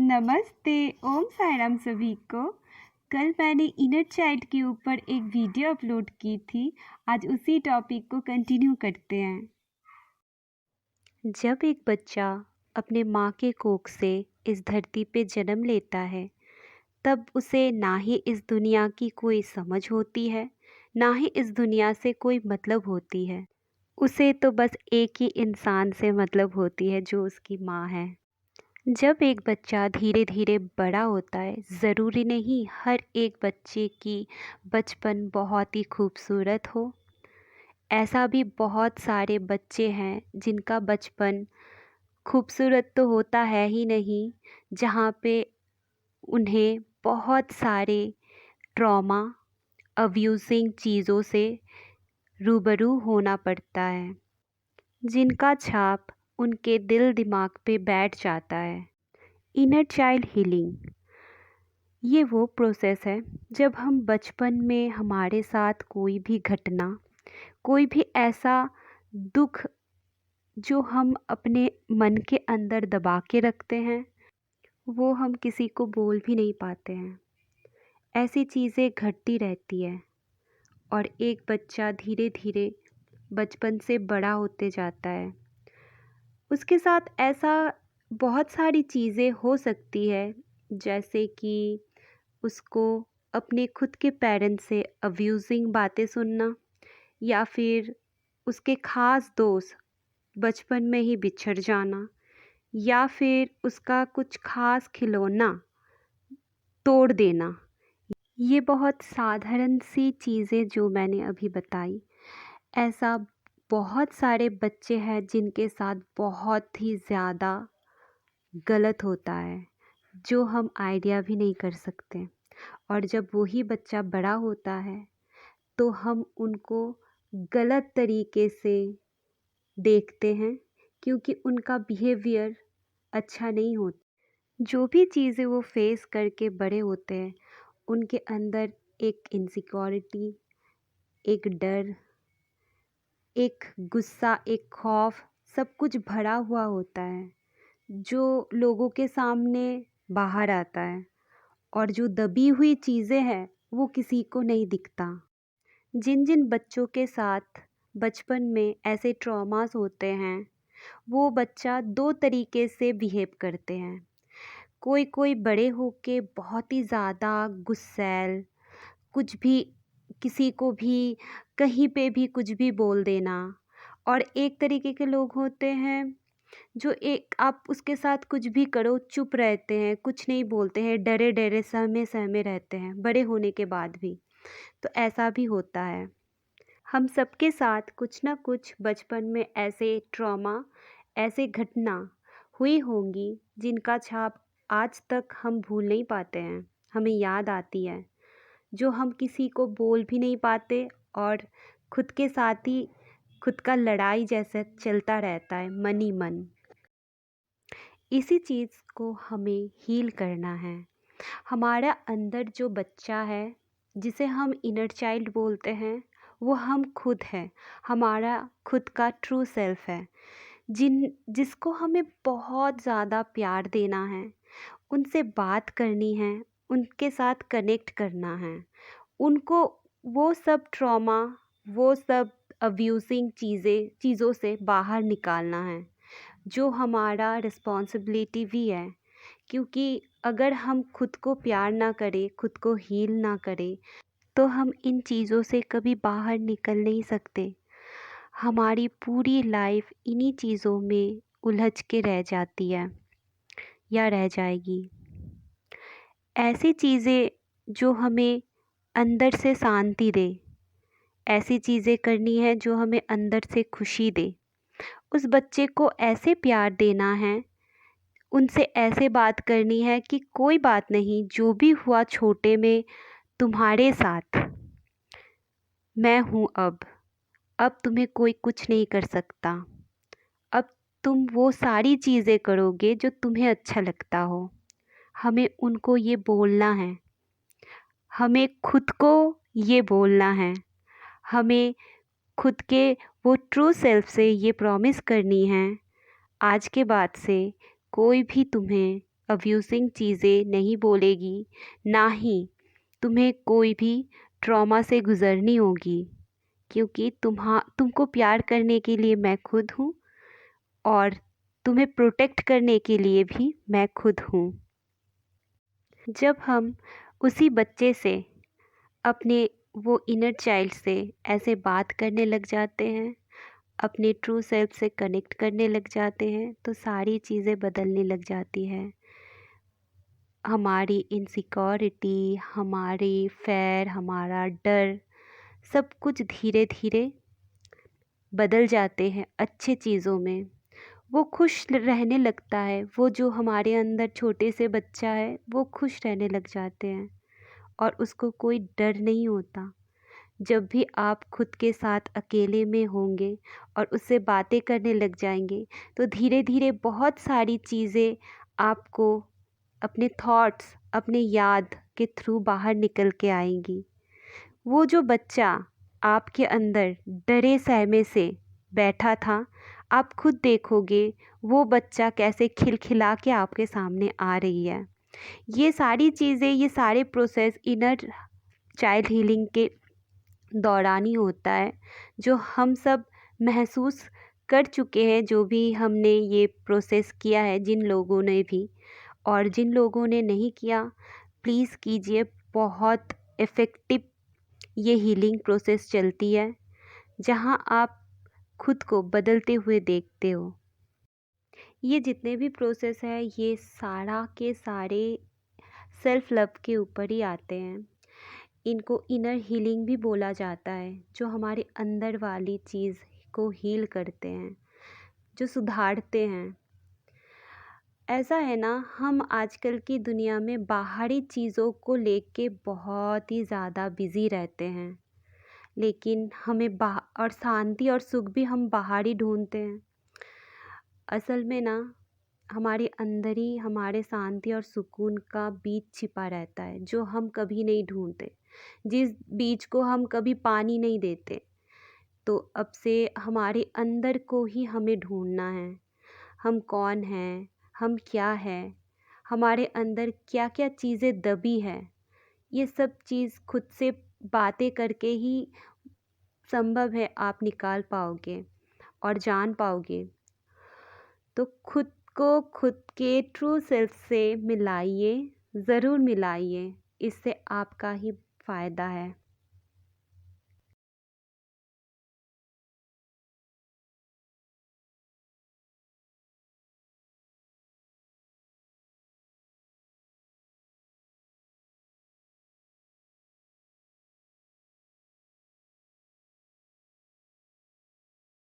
नमस्ते, ओम साई राम सभी को। कल मैंने इनर चाइल्ड के ऊपर एक वीडियो अपलोड की थी। आज उसी टॉपिक को कंटिन्यू करते हैं। जब एक बच्चा अपने माँ के कोख से इस धरती पे जन्म लेता है, तब उसे ना ही इस दुनिया की कोई समझ होती है, ना ही इस दुनिया से कोई मतलब होती है। उसे तो बस एक ही इंसान से मतलब होती है, जो उसकी माँ है। जब एक बच्चा धीरे धीरे बड़ा होता है, ज़रूरी नहीं हर एक बच्चे की बचपन बहुत ही खूबसूरत हो। ऐसा भी बहुत सारे बच्चे हैं जिनका बचपन खूबसूरत तो होता है ही नहीं, जहाँ पे उन्हें बहुत सारे ट्रॉमा, अब्यूज़िंग चीज़ों से रूबरू होना पड़ता है, जिनका छाप उनके दिल दिमाग पे बैठ जाता है। इनर चाइल्ड हीलिंग ये वो प्रोसेस है जब हम बचपन में हमारे साथ कोई भी घटना, कोई भी ऐसा दुख जो हम अपने मन के अंदर दबा के रखते हैं, वो हम किसी को बोल भी नहीं पाते हैं। ऐसी चीज़ें घटती रहती है और एक बच्चा धीरे धीरे बचपन से बड़ा होते जाता है। उसके साथ ऐसा बहुत सारी चीज़ें हो सकती है, जैसे कि उसको अपने खुद के पेरेंट्स से अब्यूज़िंग बातें सुनना, या फिर उसके ख़ास दोस्त बचपन में ही बिछड़ जाना, या फिर उसका कुछ ख़ास खिलौना तोड़ देना। ये बहुत साधारण सी चीज़ें जो मैंने अभी बताई, ऐसा बहुत सारे बच्चे हैं जिनके साथ बहुत ही ज़्यादा गलत होता है, जो हम आइडिया भी नहीं कर सकते। और जब वही बच्चा बड़ा होता है तो हम उनको गलत तरीके से देखते हैं, क्योंकि उनका बिहेवियर अच्छा नहीं होता। जो भी चीज़ें वो फेस करके बड़े होते हैं, उनके अंदर एक इनसिक्योरिटी, एक डर, एक गुस्सा, एक खौफ, सब कुछ भरा हुआ होता है, जो लोगों के सामने बाहर आता है। और जो दबी हुई चीज़ें हैं, वो किसी को नहीं दिखता। जिन जिन बच्चों के साथ बचपन में ऐसे ट्रॉमास होते हैं, वो बच्चा दो तरीके से बिहेव करते हैं। कोई कोई बड़े होके बहुत ही ज़्यादा गुस्सैल, कुछ भी, किसी को भी कहीं पे भी कुछ भी बोल देना। और एक तरीके के लोग होते हैं जो एक आप उसके साथ कुछ भी करो चुप रहते हैं, कुछ नहीं बोलते हैं, डरे डरे सहमे सहमे रहते हैं बड़े होने के बाद भी। तो ऐसा भी होता है। हम सबके साथ कुछ ना कुछ बचपन में ऐसे ट्रॉमा, ऐसे घटना हुई होंगी जिनका छाप आज तक हम भूल नहीं पाते हैं, हमें याद आती है, जो हम किसी को बोल भी नहीं पाते, और खुद के साथ ही खुद का लड़ाई जैसा चलता रहता है मन ही मन। इसी चीज़ को हमें हील करना है। हमारा अंदर जो बच्चा है, जिसे हम इनर चाइल्ड बोलते हैं, वो हम खुद हैं। हमारा खुद का ट्रू सेल्फ है, जिसको हमें बहुत ज़्यादा प्यार देना है, उनसे बात करनी है, उनके साथ कनेक्ट करना है, उनको वो सब ट्रॉमा, वो सब अब्यूज़िंग चीज़ों से बाहर निकालना है, जो हमारा रिस्पॉन्सिबिलिटी भी है। क्योंकि अगर हम खुद को प्यार ना करें, खुद को हील ना करें, तो हम इन चीज़ों से कभी बाहर निकल नहीं सकते। हमारी पूरी लाइफ इन्हीं चीज़ों में उलझ के रह जाती है या रह जाएगी। ऐसी चीज़ें जो हमें अंदर से शांति दे, ऐसी चीज़ें करनी है जो हमें अंदर से खुशी दे। उस बच्चे को ऐसे प्यार देना है, उनसे ऐसे बात करनी है कि कोई बात नहीं, जो भी हुआ छोटे में तुम्हारे साथ मैं हूँ। अब तुम्हें कोई कुछ नहीं कर सकता। अब तुम वो सारी चीज़ें करोगे जो तुम्हें अच्छा लगता हो। हमें उनको ये बोलना है, हमें खुद को ये बोलना है, हमें खुद के वो ट्रू सेल्फ से ये प्रॉमिस करनी है, आज के बाद से कोई भी तुम्हें अब्यूसिंग चीज़ें नहीं बोलेगी, ना ही तुम्हें कोई भी ट्रॉमा से गुज़रनी होगी, क्योंकि तुमको प्यार करने के लिए मैं खुद हूँ और तुम्हें प्रोटेक्ट करने के लिए भी मैं खुद हूँ। जब हम उसी बच्चे से, अपने वो इनर चाइल्ड से ऐसे बात करने लग जाते हैं, अपने ट्रू सेल्फ से कनेक्ट करने लग जाते हैं, तो सारी चीज़ें बदलने लग जाती हैं। हमारी इनसिक्योरिटी, हमारी फ़ियर, हमारा डर, सब कुछ धीरे धीरे बदल जाते हैं अच्छे चीज़ों में। वो खुश रहने लगता है, वो जो हमारे अंदर छोटे से बच्चा है वो खुश रहने लग जाते हैं और उसको कोई डर नहीं होता। जब भी आप खुद के साथ अकेले में होंगे और उससे बातें करने लग जाएंगे, तो धीरे धीरे बहुत सारी चीज़ें आपको अपने थॉट्स, अपने याद के थ्रू बाहर निकल के आएंगी। वो जो बच्चा आपके अंदर डरे सहमे से बैठा था, आप खुद देखोगे वो बच्चा कैसे खिलखिला के आपके सामने आ रही है। ये सारी चीज़ें, ये सारे प्रोसेस इनर चाइल्ड हीलिंग के दौरान ही होता है, जो हम सब महसूस कर चुके हैं, जो भी हमने ये प्रोसेस किया है, जिन लोगों ने भी, और जिन लोगों ने नहीं किया प्लीज़ कीजिए। बहुत इफ़ेक्टिव ये हीलिंग प्रोसेस चलती है, जहाँ आप खुद को बदलते हुए देखते हो। ये जितने भी प्रोसेस है, ये सारा के सारे सेल्फ लव के ऊपर ही आते हैं। इनको इनर हीलिंग भी बोला जाता है, जो हमारे अंदर वाली चीज़ को हील करते हैं, जो सुधारते हैं। ऐसा है ना, हम आजकल की दुनिया में बाहरी चीज़ों को लेके बहुत ही ज़्यादा बिज़ी रहते हैं, लेकिन हमें और शांति और सुख भी हम बाहर ही ढूंढते हैं। असल में ना, हमारे अंदर ही हमारे शांति और सुकून का बीज छिपा रहता है, जो हम कभी नहीं ढूंढते, जिस बीज को हम कभी पानी नहीं देते। तो अब से हमारे अंदर को ही हमें ढूंढना है। हम कौन हैं, हम क्या हैं, हमारे अंदर क्या क्या चीज़ें दबी है, ये सब चीज़ खुद से बातें करके ही संभव है आप निकाल पाओगे और जान पाओगे। तो खुद को खुद के ट्रू सेल्फ से मिलाइए, ज़रूर मिलाइए, इससे आपका ही फ़ायदा है।